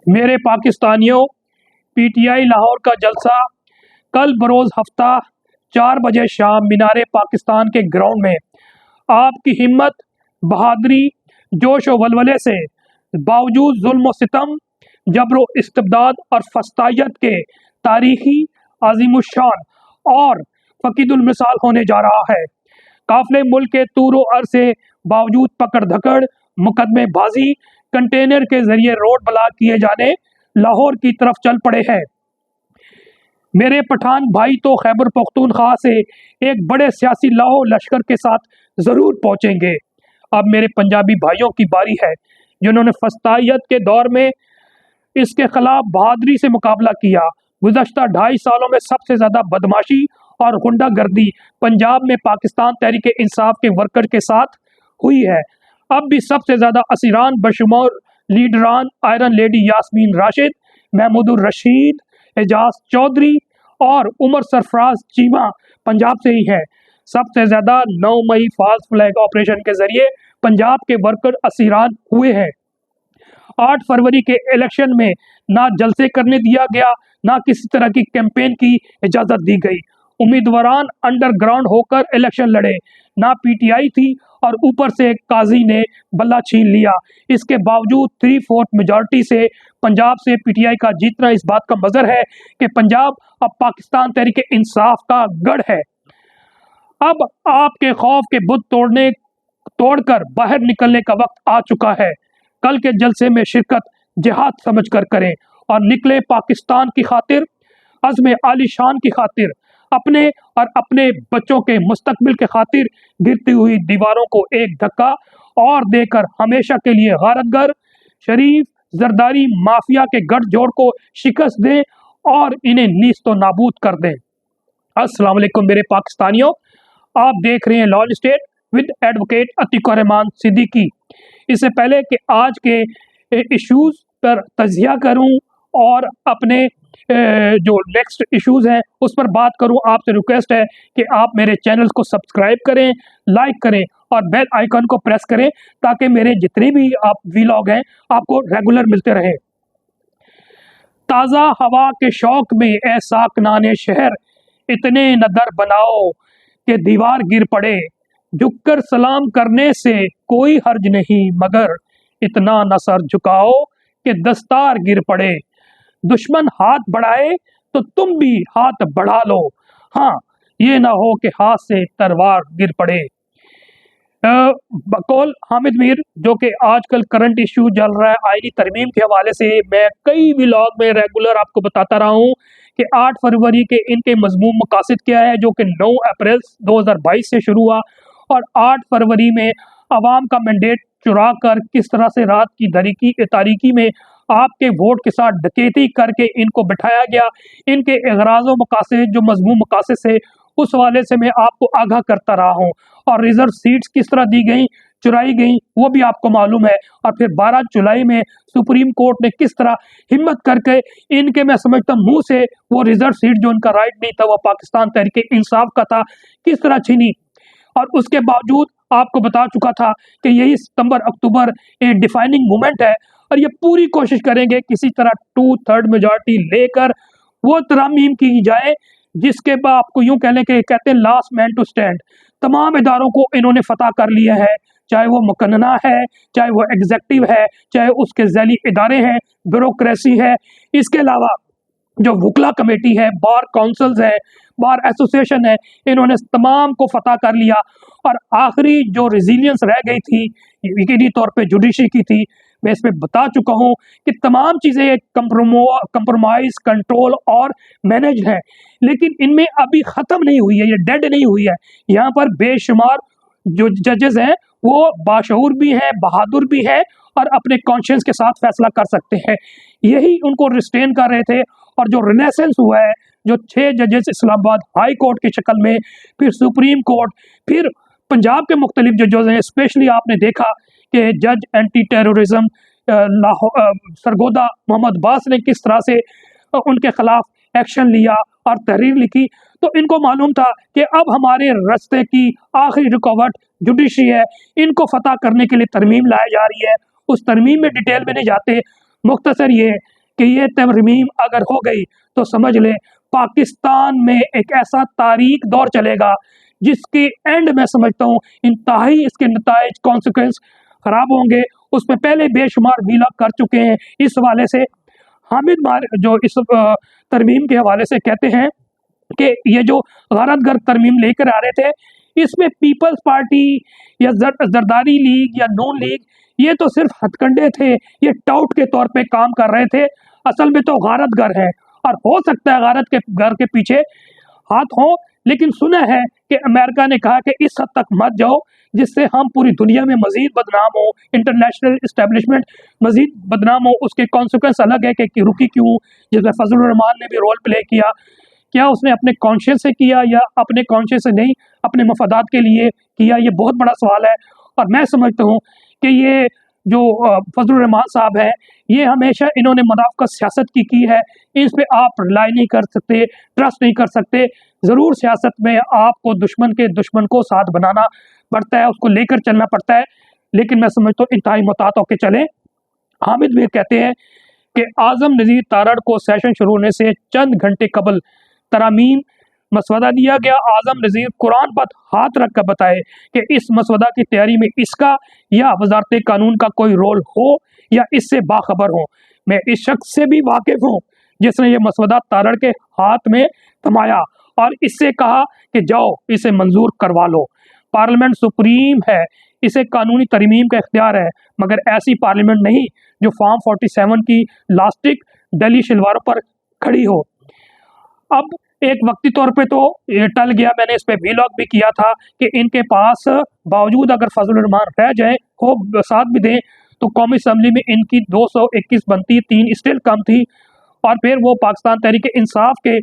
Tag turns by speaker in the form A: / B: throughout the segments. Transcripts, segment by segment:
A: मेरे पाकिस्तानियों, पीटीआई लाहौर का जलसा कल बरोज़ हफ्ता 4 बजे शाम मीनारे पाकिस्तान के ग्राउंड में आपकी हिम्मत, बहादुरी, जोश व वलवले से बावजूद जुल्म व सितम, जबर व इस्तिबदाद और फस्तायत के तारीखी, अज़ीमुश्शान और फ़कीदुल मिसाल होने जा रहा है। काफ़िले मुल्क के तूर व अर्ज़ से बावजूद पकड़ धकड़, मुकदमेबाजी, कंटेनर के जरिए रोड ब्लॉक किए जाने लाहौर की तरफ चल पड़े हैं। मेरे पठान भाई तो खैबर पख्तूनख्वा से एक बड़े सियासी लाहो लश्कर के साथ ज़रूर पहुंचेंगे। अब मेरे पंजाबी भाइयों की बारी है, जिन्होंने फस्तायत के दौर में इसके खिलाफ बहादुरी से मुकाबला किया। गुज़श्ता 2.5 सालों में सबसे ज़्यादा बदमाशी और गुंडागर्दी पंजाब में पाकिस्तान तहरीक इंसाफ के वर्कर के साथ हुई है। अब भी सबसे ज़्यादा असीरान बशुमार लीडरान आयरन लेडी यास्मीन राशिद, महमूदुर रशीद, एजाज चौधरी और उमर सरफराज चीमा पंजाब से ही है। सबसे ज़्यादा 9 मई फॉल्स फ्लैग ऑपरेशन के जरिए पंजाब के वर्कर असीरान हुए हैं। 8 फरवरी के इलेक्शन में ना जलसे करने दिया गया, ना किसी तरह की कैंपेन की इजाज़त दी गई। उम्मीदवारान अंडरग्राउंड होकर इलेक्शन लड़े, ना पीटीआई थी और ऊपर से काजी ने बल्ला छीन लिया। इसके बावजूद 3/4 मेजॉरिटी से पंजाब से पीटीआई का जीतना इस बात का मज़र है कि पंजाब अब पाकिस्तान तहरीक इंसाफ का गढ़ है। अब आपके खौफ के बुत तोड़कर बाहर निकलने का वक्त आ चुका है। कल के जलसे में शिरकत जिहाद समझकर करें और निकले पाकिस्तान की खातिर, अज़्म आलीशान की खातिर, अपने और अपने बच्चों के मुस्तकबिल के खातिर गिरती हुई दीवारों को एक धक्का और देकर हमेशा के लिए गारतगर शरीफ जरदारी माफिया के गठजोड़ को शिकस्त दें और इन्हें नीस्तो नाबूद कर दें। अस्सलाम वालेकुम मेरे पाकिस्तानियों, आप देख रहे हैं law state with advocate Atiq Rahman Siddiqui. इससे पहले कि आज के इश्यूज़ पर तजिया करूं और अपने जो नेक्स्ट इश्यूज़ हैं उस पर बात करूं, आपसे रिक्वेस्ट है कि आप मेरे चैनल को सब्सक्राइब करें, लाइक करें और बेल आइकन को प्रेस करें ताकि मेरे जितने भी आप वीलॉग हैं आपको रेगुलर मिलते रहें। ताज़ा हवा के शौक में ए साकनाने शहर, इतने नदर बनाओ कि दीवार गिर पड़े। झुककर सलाम करने से कोई हर्ज नहीं, मगर इतना न सर झुकाओ कि दस्तार गिर पड़े। दुश्मन हाथ बढ़ाए तो तुम भी हाथ बढ़ा लो, हाँ ये ना हो कि हाथ से तलवार गिर पड़े। बकौल हामिद मीर, जो कि आजकल करंट इशू चल रहा है आईनी तरमीम के हवाले से, मैं कई व्लॉग में रेगुलर आपको बताता रहा हूँ कि 8 फरवरी के इनके मज़मूम मकासद क्या है, जो कि 9 अप्रैल 2022 से शुरू हुआ और 8 फरवरी में अवाम का मैंडेट चुरा कर किस तरह से रात की तारीकी में आपके वोट के साथ डकैती करके इनको बिठाया गया। इनके एगराज़ व मकासद जो मज़मूम मकासद से उस वाले से मैं आपको आगाह करता रहा हूँ और रिज़र्व सीट्स किस तरह दी गई, चुराई गई, वो भी आपको मालूम है। और फिर 12 जुलाई में सुप्रीम कोर्ट ने किस तरह हिम्मत करके इनके, मैं समझता मुंह से वो रिज़र्व सीट जो उनका राइट नहीं था, वो पाकिस्तान तहरीक इंसाफ का था, किस तरह छीनी। और उसके बावजूद आपको बता चुका था कि यही सितंबर अक्टूबर एक डिफाइनिंग मोमेंट है और ये पूरी कोशिश करेंगे किसी तरह 2/3 मेजॉरिटी लेकर वो तरामीम की जाए जिसके बाद आपको यूं कह लें कि कहते हैं लास्ट मैन टू स्टैंड। तमाम इदारों को इन्होंने फतह कर लिया है, चाहे वो मुकन्ना है, चाहे वो एग्जेक्टिव है, चाहे उसके ज़ैली इदारे हैं, ब्यूरोक्रेसी है, इसके अलावा जो वुकला कमेटी है, बार काउंसिल्स है, बार एसोसिएशन है, इन्होंने तमाम को फतह कर लिया। और आखिरी जो रेजिलियंस रह गई थी यकीनी तौर पे जुडिशरी की थी। मैं इसमें बता चुका हूँ कि तमाम चीज़ें कंप्रोमाइज़, कंट्रोल और मैनेज है, लेकिन इनमें अभी ख़त्म नहीं हुई है, ये डेड नहीं हुई है। यहाँ पर बेशुमार जो जजेस हैं वो बाशऊर भी हैं, बहादुर भी हैं और अपने कॉन्शियंस के साथ फैसला कर सकते हैं। यही उनको रिस्ट्रेन कर रहे थे और जो रिनेसेंस हुआ है, जो 6 जजेस इस्लामाबाद हाई कोर्ट की शक्ल में, फिर सुप्रीम कोर्ट, फिर पंजाब के मुख्तलिफ जजेस हैं। स्पेशली आपने देखा कि जज एंटी टेररिज्म सरगोदा मोहम्मद बास ने किस तरह से उनके खिलाफ एक्शन लिया और तहरीर लिखी। तो इनको मालूम था कि अब हमारे रास्ते की आखिरी रुकावट जुडिशरी है, इनको फतह करने के लिए तरमीम लाई जा रही है। उस तरमीम में डिटेल में नहीं जाते, मुख्तसर ये कि ये तरमीम अगर हो गई तो समझ लें पाकिस्तान में एक ऐसा तारीख दौर चलेगा जिसके एंड में समझता हूँ इंतहाई इसके नताइज कॉन्सिक्वेंस खराब होंगे। उसमें पहले बेशुमार वीलॉग कर चुके हैं। इस हवाले से हामिद जो इस तरमीम के हवाले से कहते हैं कि ये जो गैरतगर्द तरमीम लेकर आ रहे थे इसमें पीपल्स पार्टी या जरदारी लीग या नून लीग ये तो सिर्फ हथकंडे थे, ये टाउट के तौर पे काम कर रहे थे, असल में तो गैरतगर है। और हो सकता है गैरत के घर के पीछे हाथ हो, लेकिन सुना है कि अमेरिका ने कहा कि इस हद तक मत जाओ जिससे हम पूरी दुनिया में मजीद बदनाम हो, इंटरनेशनल इस्टेब्लिशमेंट मजीद बदनाम हो। उसके कॉन्सिक्वेंस अलग है कि रुकी क्यों, जिसमें फजलुर रहमान ने भी रोल प्ले किया। क्या उसने अपने कॉन्शियस से किया या अपने कॉन्शियस से नहीं, अपने मफादात के लिए किया, ये बहुत बड़ा सवाल है। और मैं समझता हूँ कि ये जो फजलुर रहमान साहब हैं ये हमेशा इन्होंने मुनाफिकत सियासत की है। इस पे आप रिलाई नहीं कर सकते, ट्रस्ट नहीं कर सकते। ज़रूर सियासत में आपको दुश्मन के दुश्मन को साथ बनाना पड़ता है, उसको लेकर चलना पड़ता है, लेकिन मैं समझता हूँ इंतहाई मुहतात होकर चलें। हामिद भी कहते हैं कि आज़म नज़ीर तारड़ को सेशन शुरू होने से चंद घंटे कबल तरामीम मसवदा दिया गया। आज़म नज़ीर कुरान पर हाथ रख कर बताए कि इस मसवदा की तैयारी में इसका या वजारत कानून का कोई रोल हो या इससे बाखबर हो। मैं इस शख्स से भी वाकिफ़ हूँ जिसने ये मसवदा तारड़ के हाथ में थमाया और इससे कहा कि जाओ इसे मंजूर करवा लो। पार्लियामेंट सुप्रीम है, इसे कानूनी तरमीम का इख्तियार है, मगर ऐसी पार्लियामेंट नहीं जो फॉर्म 47 की लास्टिक डली शलवारों पर खड़ी हो। अब एक वक्ती तौर पे तो ये टल गया, मैंने इस पे वीलॉग भी किया था कि इनके पास बावजूद अगर फजलुर रहमान रह जाए हो साथ भी दें तो कौमी असम्बली में इनकी 221 बनती, 3 स्टिल कम थी। और फिर वो पाकिस्तान तहरीक इंसाफ के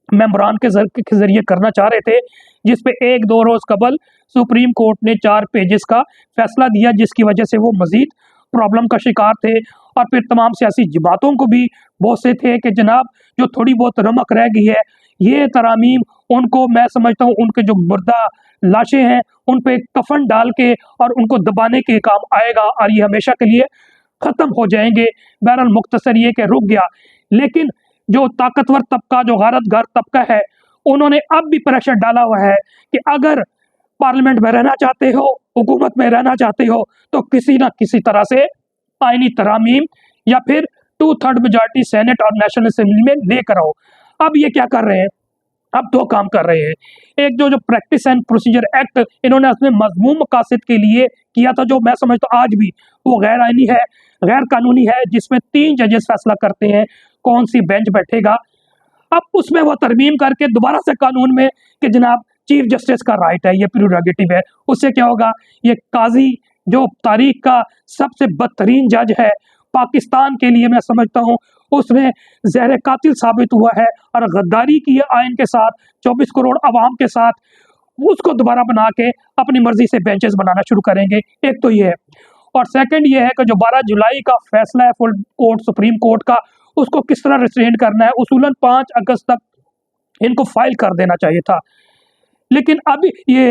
A: मेम्बरान के जरिए करना चाह रहे थे, जिस पे 1-2 रोज़ कबल सुप्रीम कोर्ट ने 4 पेजेस का फैसला दिया, जिसकी वजह से वो मज़ीद प्रॉब्लम का शिकार थे। और फिर तमाम सियासी जमातों को भी बहुत से थे कि जनाब जो थोड़ी बहुत रमक रह गई है ये तरामीम उनको, मैं समझता हूँ उनके जो मुर्दा लाशें हैं उन पे कफन डाल के और उनको दबाने के काम आएगा और ये हमेशा के लिए ख़त्म हो जाएंगे। बहरहाल मुख्तसर ये कि रुक गया, लेकिन जो ताकतवर तबका, जो गैरतगर तबका है, उन्होंने अब भी प्रेशर डाला हुआ है कि अगर पार्लियामेंट में रहना चाहते हो, हुकूमत में रहना चाहते हो, तो किसी न किसी तरह से आईनी तरामीम या फिर 2/3 मेजॉरिटी सेनेट और नेशनल असेंबली में लेकर आओ। अब ये क्या कर रहे हैं, अब 2 काम कर रहे हैं। एक जो प्रैक्टिस एंड प्रोसीजर एक्ट इन्होंने अपने मज़मूम मकासद के लिए किया था, जो मैं समझता हूँ आज भी वो गैर आईनी है, गैर कानूनी है, जिसमें 3 जजेस फैसला करते हैं कौन सी बेंच बैठेगा। अब उसमें वो तरमीम करके दोबारा से कानून में कि जनाब चीफ जस्टिस का राइट है, ये प्रेरोगेटिव है। उससे क्या होगा, ये काजी जो तारीख का सबसे बदतरीन जज है पाकिस्तान के लिए, मैं समझता हूँ उसने जहर कातिल साबित हुआ है और गद्दारी की है आइन के साथ, 24 करोड़ आवाम के साथ, उसको दोबारा बना के अपनी मर्जी से बेंचेस बनाना शुरू करेंगे। एक तो ये है, और सेकंड ये है कि जो 12 जुलाई का फैसला है फुल कोर्ट सुप्रीम कोर्ट का, उसको किस तरह रिस्ट्रेन करना है। उसूलन 5 अगस्त तक इनको फाइल कर देना चाहिए था, लेकिन अब ये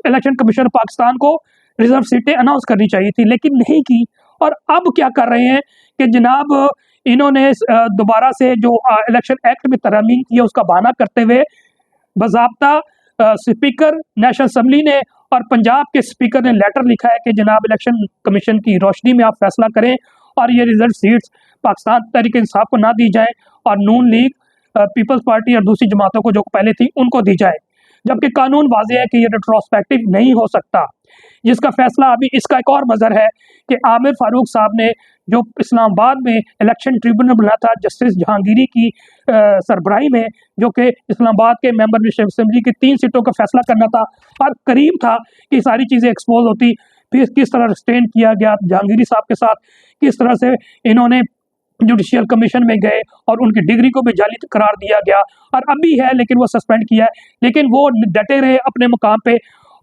A: इलेक्शन कमीशन पाकिस्तान को रिजर्व सीटें अनाउंस करनी चाहिए थी, लेकिन नहीं की। और अब क्या कर रहे हैं कि जनाब इन्होंने दोबारा से जो इलेक्शन एक्ट में तरमीम की है उसका बहाना करते हुए बाज़ाब्ता स्पीकर नेशनल असम्बली ने और पंजाब के स्पीकर ने लेटर लिखा है कि जनाब इलेक्शन कमीशन की रोशनी में आप फैसला करें और ये रिजर्व सीट्स पाकिस्तान तहरीक इंसाफ को ना दी जाए और नून लीग, पीपल्स पार्टी और दूसरी जमातों को जो पहले थी उनको दी जाए। जबकि कानून वाज़ेह है कि ये रेट्रोस्पेक्टिव नहीं हो सकता, जिसका फैसला अभी इसका एक और मज़र है कि आमिर फारूक साहब ने जो इस्लामाबाद में इलेक्शन ट्रिब्यूनल बनाया था जस्टिस जहांगीरी की सरबराही में, जो कि इस्लामाबाद के मेंबर नेशनल असेंबली की 3 सीटों का फैसला करना था और करीब था कि सारी चीज़ें एक्सपोज होती, फिर किस तरह रिस्ट्रेन किया गया जहांगीरी साहब के साथ, किस तरह से इन्होंने जुडिशियल कमीशन में गए और उनकी डिग्री को भी जाली करार दिया गया और अभी है लेकिन वो सस्पेंड किया है, लेकिन वो डटे रहे अपने मुकाम पे।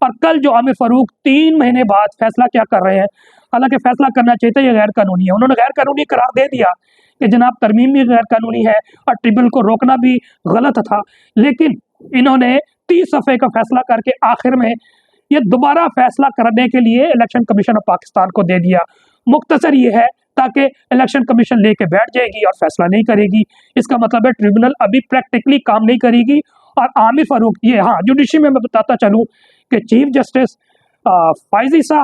A: और कल जो आमिर फारूक 3 महीने बाद फैसला क्या कर रहे हैं, हालांकि फैसला करना चाहिए था, ये गैर कानूनी है। उन्होंने गैर कानूनी करार दे दिया कि जनाब तरमीम भी गैर कानूनी है और ट्रिब्यूनल को रोकना भी गलत था, लेकिन इन्होंने 30 सफ़े का फैसला करके आखिर में ये दोबारा फैसला करने के लिए इलेक्शन कमीशन ऑफ पाकिस्तान को दे दिया। मुख्तसर ये है ताकि इलेक्शन कमीशन लेके बैठ जाएगी और फैसला नहीं करेगी। इसका मतलब है ट्रिब्यूनल अभी प्रैक्टिकली काम नहीं करेगी। और आमिर फारूक, ये हाँ जुडिशरी में मैं बताता चलूँ कि चीफ जस्टिस फाइज ईसा,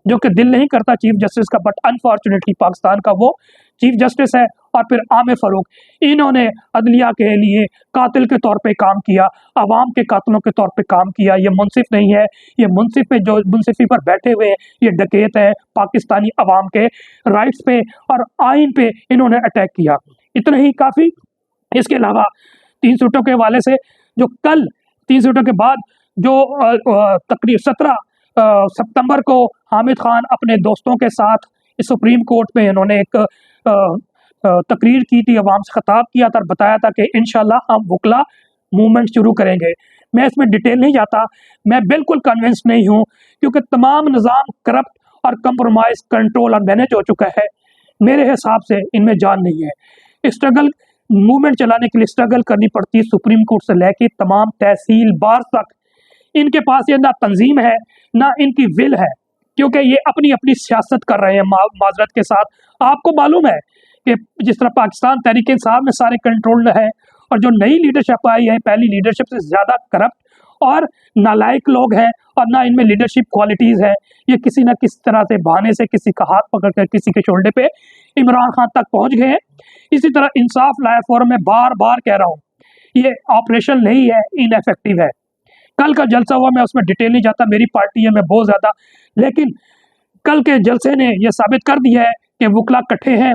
A: जो कि दिल नहीं करता चीफ जस्टिस का, बट अनफॉर्चुनेटली पाकिस्तान का वो चीफ जस्टिस है, और फिर आमिर फारूक, इन्होंने अदलिया के लिए कातिल के तौर पे काम किया, अवाम के कातिलों के तौर पे काम किया। ये मुनसिफ नहीं है, ये मुनसिफ पे जो मुनसिफी पर बैठे हुए हैं ये डकैत है। पाकिस्तानी अवाम के राइट्स पे और आइन पे इन्होंने अटैक किया। इतना ही काफ़ी। इसके अलावा 3 सीटों के हवाले से जो कल 3 सीटों के बाद जो तकरीर 17 सितंबर को हामिद खान अपने दोस्तों के साथ इस सुप्रीम कोर्ट में इन्होंने एक तकरीर की थी, अवाम से खिताब किया था और बताया था कि इंशाल्लाह हम वकला मूवमेंट शुरू करेंगे। मैं इसमें डिटेल नहीं जाता, मैं बिल्कुल कन्विंस नहीं हूँ, क्योंकि तमाम निज़ाम करप्ट और कंप्रोमाइज़, कंट्रोल और मैनेज हो चुका है। मेरे हिसाब से इनमें जान नहीं है। स्ट्रगल मूवमेंट चलाने के लिए स्ट्रगल करनी पड़ती है सुप्रीम कोर्ट से लेके तमाम तहसील बार तक। इनके पास ये ना तंजीम है ना इनकी विल है, क्योंकि ये अपनी अपनी सियासत कर रहे हैं माजरत के साथ। आपको मालूम है कि जिस तरह पाकिस्तान तहरीक इंसाफ में सारे कंट्रोल्ड है, और जो नई लीडरशिप आई है पहली लीडरशिप से ज़्यादा करप्ट और नालायक लोग हैं, और ना इनमें लीडरशिप क्वालिटीज़ है। ये किसी न किसी तरह से बहाने से किसी का हाथ पकड़ कर किसी के शोल्डर पे इमरान खान तक पहुंच गए हैं। इसी तरह इंसाफ लाया फोरम में बार बार कह रहा हूँ, ये ऑपरेशन नहीं है, इनएफेक्टिव है। कल का जलसा हुआ, मैं उसमें डिटेल नहीं जाता, मेरी पार्टी है मैं बहुत ज़्यादा, लेकिन कल के जलसे ने यह साबित कर दिया है कि वकला इकट्ठे हैं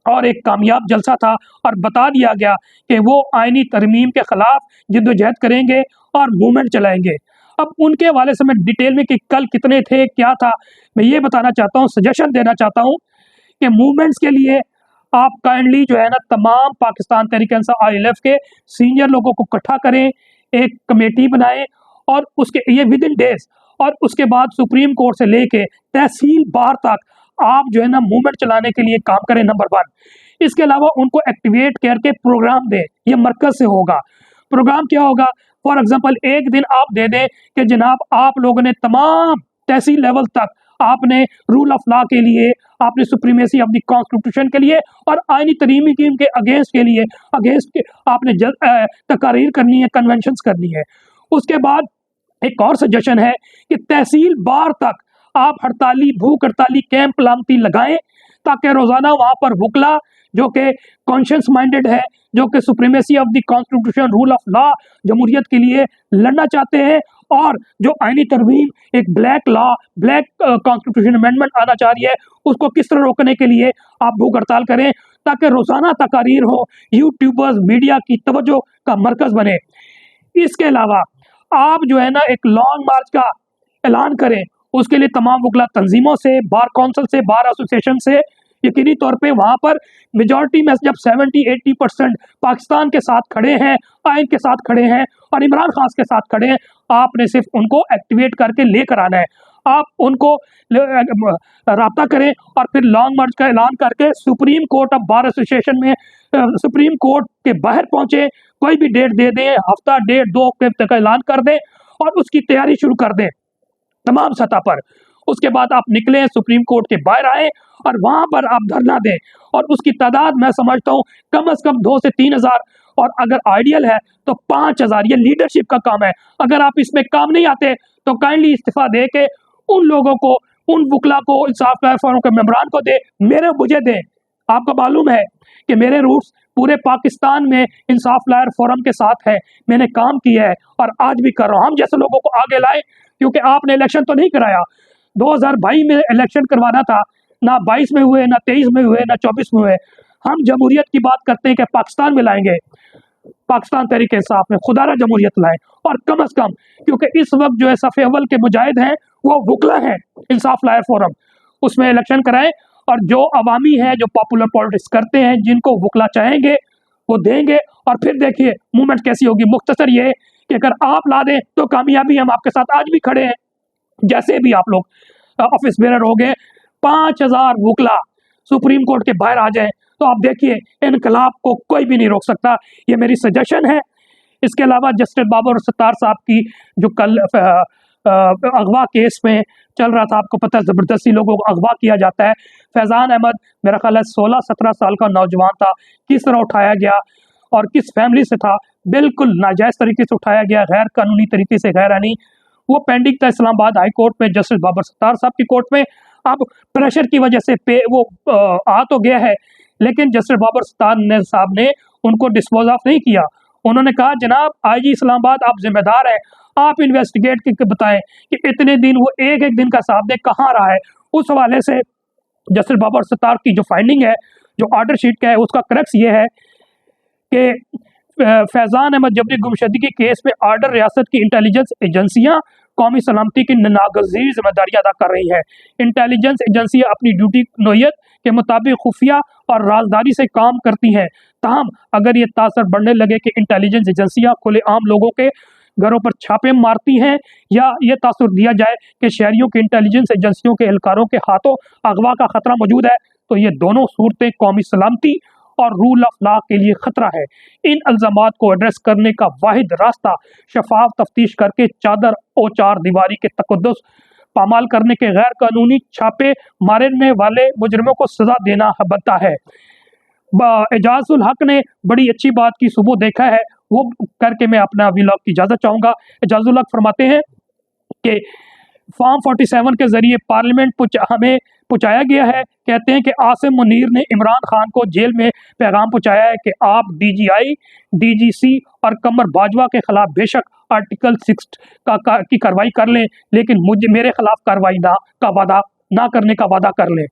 A: और एक कामयाब जलसा था, और बता दिया गया कि वो आइनी तरमीम के ख़िलाफ़ जिद्दोजहद करेंगे और मूवमेंट चलाएंगे। अब उनके हवाले से मैं डिटेल में कि कल कितने थे क्या था, मैं ये बताना चाहता हूँ, सजेशन देना चाहता हूँ कि मूवमेंट्स के लिए आप काइंडली जो है ना तमाम पाकिस्तान तहरीक इंसाफ ILF के सीनियर लोगों को इकट्ठा करें, एक कमेटी बनाएं, और उसके ये विद इन डेज, और उसके बाद सुप्रीम कोर्ट से लेके तहसील बार तक आप जो है ना मूवमेंट चलाने के लिए काम करें, नंबर 1। इसके अलावा उनको एक्टिवेट करके प्रोग्राम दें, ये मरकज़ से होगा। प्रोग्राम क्या होगा? फॉर एग्जांपल एक दिन आप दे दें कि जनाब आप लोगों ने तमाम तहसील लेवल तक आपने रूल ऑफ लॉ के लिए, आपने सुप्रीमेसी ऑफ द कॉन्स्टिट्यूशन के लिए और आइनी तरमीम के अगेंस्ट के लिए आपने तकारीर करनी है, कन्वेंशंस करनी है। उसके बाद एक और सजेशन है कि तहसील बार तक आप हड़ताली, भूख हड़ताली, कैंप लामती लगाएं, ताकि रोज़ाना वहाँ पर वकला जो कि कॉन्शियस माइंडेड है, जो कि supremacy of the constitution, rule of law, जमहूरियत के लिए लड़ना चाहते हैं, और जो आइनी तरमीम, एक black law, black constitution amendment आना चाह रही है, उसको किस तरह रोकने के लिए आप भूख हड़ताल करें, ताकि रोज़ाना तकारीर हो, यूट्यूबर्स मीडिया की तवज्जो का मरकज़ बने। इसके अलावा आप जो है ना एक लॉन्ग मार्च का ऐलान करें, उसके लिए तमाम वकला तंजीमों से, बार काउंसिल से, बार एसोसिएशन से, यकीनी तौर पे वहाँ पर मेजॉरिटी में जब 70-80% पाकिस्तान के साथ खड़े हैं, आइन के साथ खड़े हैं और इमरान खान के साथ खड़े हैं, आपने सिर्फ उनको एक्टिवेट करके लेकर आना है। आप उनको रब्ता करें और फिर लॉन्ग मार्च का ऐलान करके supreme court of bar association में सुप्रीम कोर्ट के बाहर पहुँचे, कोई भी डेट दे दें, हफ्ता, डेढ़, 2 हफ्ते का ऐलान कर दें और उसकी तैयारी शुरू कर दें तमाम सतह पर। उसके बाद आप निकलें, सुप्रीम कोर्ट के बाहर आए और वहाँ पर आप धरना दें, और उसकी तादाद मैं समझता हूँ कम से कम 2 से 3 हज़ार, और अगर आइडियल है तो 5 हज़ार। ये लीडरशिप का काम है। अगर आप इसमें काम नहीं आते तो काइंडली इस्तीफा दे के उन लोगों को, उन वकला को, इंसाफ प्लेटफॉर्म के मेम्बरान को दे, मुझे दें। आपको मालूम है कि मेरे रूट्स पूरे पाकिस्तान में इंसाफ लायर फोरम के साथ है, मैंने काम किया है और आज भी कर रहा हूँ। हम जैसे लोगों को आगे लाए, क्योंकि आपने इलेक्शन तो नहीं कराया, 2022 में इलेक्शन करवाना था, ना 22 में हुए, ना 23 में हुए, ना 24 में हुए। हम जमहूरियत की बात करते हैं कि पाकिस्तान में लाएंगे, पाकिस्तान तहरीक इंसाफ में खुदारा जमहूरियत लाएं, और कम अज़ कम, क्योंकि इस वक्त जो है सफ़े अव्वल के मुजाहिद हैं वो वकला हैं, इंसाफ लायर फोरम, उसमें इलेक्शन कराएं, और जो अवामी है, जो पॉपुलर पॉलिटिक्स करते हैं, जिनको वकला चाहेंगे वो देंगे, और फिर देखिए मूवमेंट कैसी होगी। मुख्तसर ये कि अगर आप ला दें तो कामयाबी, हम आपके साथ आज भी खड़े हैं। जैसे भी आप लोग ऑफिस बेरर हो गए, 5,000 वकला सुप्रीम कोर्ट के बाहर आ जाए तो आप देखिए इनकलाब को कोई भी नहीं रोक सकता। ये मेरी सजेशन है। इसके अलावा जस्टिस बाबर सत्तार साहब की जो कल अगवा केस में चल रहा था, आपको पता है ज़बरदस्ती लोगों को अगवा किया जाता है। फैज़ान अहमद मेरा ख्याल है 16-17 साल का नौजवान था, किस तरह उठाया गया और किस फैमिली से था, बिल्कुल नाजायज़ तरीके से उठाया गया, गैर कानूनी तरीके से, गैर आईनी। वो पेंडिंग था इस्लामाबाद हाई कोर्ट में, जस्टिस बाबर सत्तार साहब की कोर्ट में। अब प्रेशर की वजह से वो आ तो गया है, लेकिन जस्टिस बाबर सत्तार साहब ने उनको डिस्पोज ऑफ नहीं किया। उन्होंने कहा जनाब आईजी इस्लामाबाद आप जिम्मेदार हैं, आप इन्वेस्टिगेट करके बताएं कि इतने दिन वो एक एक दिन का हिसाब दे कहाँ रहा है। उस हवाले से जस्टिस बाबर सत्तार की जो फाइंडिंग है, जो ऑर्डर शीट का है, उसका क्रक्स ये है कि फैज़ान अहमद जबरी गुमशुदगी केस में आर्डर रियासत की इंटेलिजेंस एजेंसियां कौमी सलामती की नागज़ीर जिम्मेदारी अदा कर रही है। इंटेलिजेंस एजेंसियां अपनी ड्यूटी नोयत के मुताबिक खुफिया और राजदारी से काम करती हैं। ताहम अगर ये तासर बढ़ने लगे कि इंटेलिजेंस एजेंसियां खुलेआम लोगों के घरों पर छापे मारती हैं, या ये तासुर दिया जाए कि शहरियों की इंटेलिजेंस एजेंसियों के एहलकारों के हाथों अगवा का खतरा मौजूद है, तो ये दोनों सूरतें कौमी सलामती और रूल ऑफ लॉ के लिए खतरा है। इन इल्ज़ामात को एड्रेस करने का वाहिद रास्ता शफाफ तफ्तीश करके चादर और चार दीवारी के तकद्दुस पामाल करने के गैर कानूनी छापे मारने वाले मुजरिमों को सजा देना बनता है। एजाजुल हक ने बड़ी अच्छी बात की, सुबह देखा है, वो करके मैं अपना व्लॉग की इजाज़त चाहूँगा। एजाजुल हक फरमाते हैं कि फॉर्म 47 के ज़रिए पार्लियामेंट हमें पहुँचाया गया है। कहते हैं कि आसिम मुनीर ने इमरान खान को जेल में पैगाम पहुँचाया है कि आप DGI, DGC और कमर बाजवा के खिलाफ बेशक आर्टिकल 6 की कार्रवाई कर लें, लेकिन मेरे खिलाफ कार्रवाई का वादा ना करने का वादा कर लें।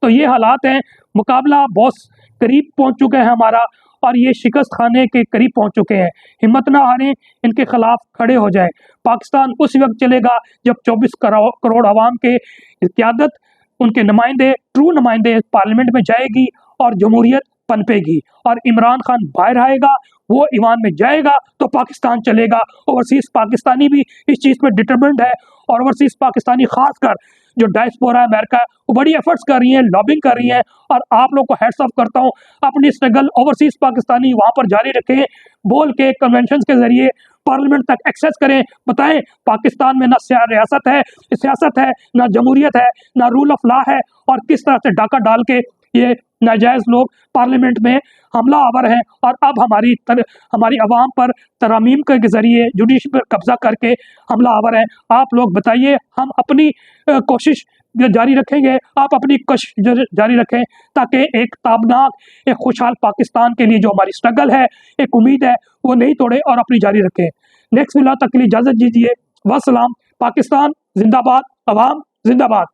A: तो ये हालात हैं, मुकाबला बहुत करीब पहुँच चुका है हमारा, और ये शिकस्त खाने के करीब पहुँच चुके हैं। हिम्मत ना हारें, इनके खिलाफ खड़े हो जाएं। पाकिस्तान उस वक्त चलेगा जब 24 करोड़ आवाम के क़यादत, उनके नुमाइंदे, ट्रू नुमाइंदे पार्लियामेंट में जाएगी और जमहूरियत पनपेगी, और इमरान खान बाहर आएगा, वो ईवान में जाएगा, तो पाकिस्तान चलेगा। ओवरसीज़ पाकिस्तानी भी इस चीज़ में डिटरमिन्ड है, और ओवरसीज़ पाकिस्तानी खासकर जो डायस्पोरा अमेरिका है, वो बड़ी एफर्ट्स कर रही हैं, लॉबिंग कर रही हैं, और आप लोग को हैट्स ऑफ करता हूँ। अपनी स्ट्रगल ओवरसीज़ पाकिस्तानी वहाँ पर जारी रखें, बोल के कन्वेंशन के ज़रिए पार्लियामेंट तक एक्सेस करें, बताएं पाकिस्तान में ना सियासत है, ना जमहूरियत है, ना रूल ऑफ लॉ है, और किस तरह से डाका डाल के ये नाजायज़ लोग पार्लियामेंट में हमला आवर हैं, और अब हमारी आवाम पर तरामीम के ज़रिए जुडिशरी पर कब्जा करके हमला आवर हैं। आप लोग बताइए, हम अपनी कोशिश जारी रखेंगे, आप अपनी कोशिश जारी रखें, ताकि एक ताबनाक, एक खुशहाल पाकिस्तान के लिए जो हमारी स्ट्रगल है, एक उम्मीद है, वो नहीं तोड़े और अपनी जारी रखें। नेक्स्ट व्लॉग तक के लिए इजाज़त दीजिए। वस्सलाम। पाकिस्तान जिंदाबाद, अवाम जिंदाबाद।